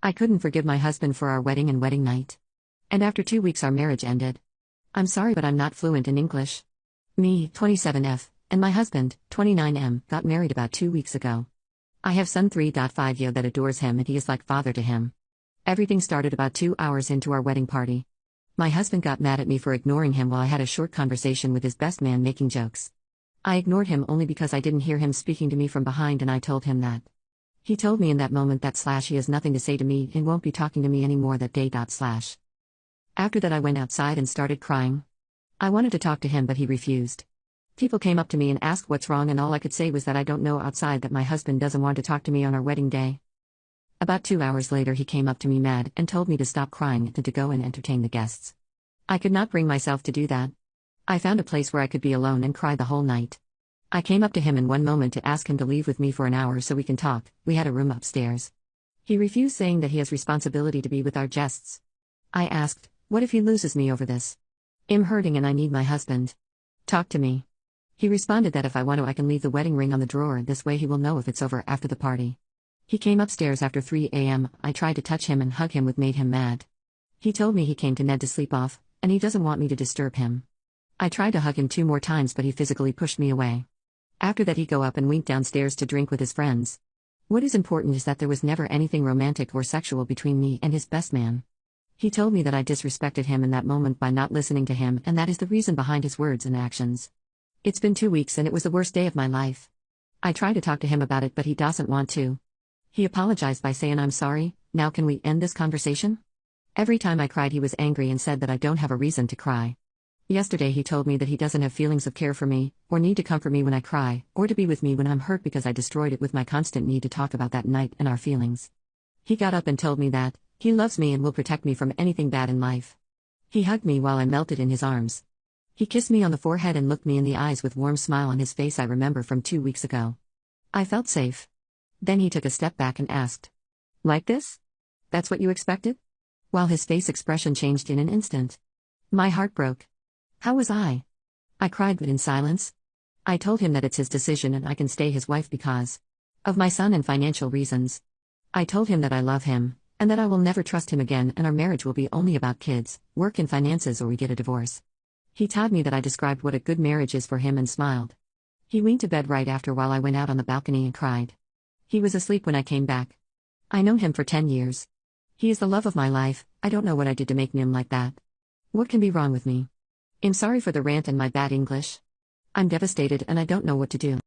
I couldn't forgive my husband for our wedding and wedding night. And after 2 weeks our marriage ended. I'm sorry but I'm not fluent in English. Me, 27F, and my husband, 29M, got married about 2 weeks ago. I have son 3.5 that adores him and he is like father to him. Everything started about 2 hours into our wedding party. My husband got mad at me for ignoring him while I had a short conversation with his best man making jokes. I ignored him only because I didn't hear him speaking to me from behind and I told him that. He told me in that moment that he has nothing to say to me and won't be talking to me anymore that day. After that I went outside and started crying. I wanted to talk to him but he refused. People came up to me and asked what's wrong and all I could say was that I don't know outside that my husband doesn't want to talk to me on our wedding day. About 2 hours later he came up to me mad and told me to stop crying and to go and entertain the guests. I could not bring myself to do that. I found a place where I could be alone and cry the whole night. I came up to him in one moment to ask him to leave with me for an hour so we can talk. We had a room upstairs. He refused, saying that he has responsibility to be with our guests. I asked, what if he loses me over this? I'm hurting and I need my husband. Talk to me. He responded that if I want to I can leave the wedding ring on the drawer, this way he will know if it's over after the party. He came upstairs after 3 a.m. I tried to touch him and hug him, which made him mad. He told me he came to Ned to sleep off, and he doesn't want me to disturb him. I tried to hug him 2 more times but he physically pushed me away. After that he go up and went downstairs to drink with his friends. What is important is that there was never anything romantic or sexual between me and his best man. He told me that I disrespected him in that moment by not listening to him and that is the reason behind his words and actions. It's been 2 weeks and it was the worst day of my life. I tried to talk to him about it but he doesn't want to. He apologized by saying I'm sorry, now can we end this conversation? Every time I cried he was angry and said that I don't have a reason to cry. Yesterday he told me that he doesn't have feelings of care for me, or need to comfort me when I cry, or to be with me when I'm hurt because I destroyed it with my constant need to talk about that night and our feelings. He got up and told me that he loves me and will protect me from anything bad in life. He hugged me while I melted in his arms. He kissed me on the forehead and looked me in the eyes with a warm smile on his face I remember from 2 weeks ago. I felt safe. Then he took a step back and asked, like this? That's what you expected? While his face expression changed in an instant. My heart broke. How was I? I cried but in silence. I told him that it's his decision and I can stay his wife because of my son and financial reasons. I told him that I love him, and that I will never trust him again and our marriage will be only about kids, work and finances or we get a divorce. He told me that I described what a good marriage is for him and smiled. He went to bed right after while I went out on the balcony and cried. He was asleep when I came back. I known him for 10 years. He is the love of my life. I don't know what I did to make him like that. What can be wrong with me? I'm sorry for the rant and my bad English. I'm devastated and I don't know what to do.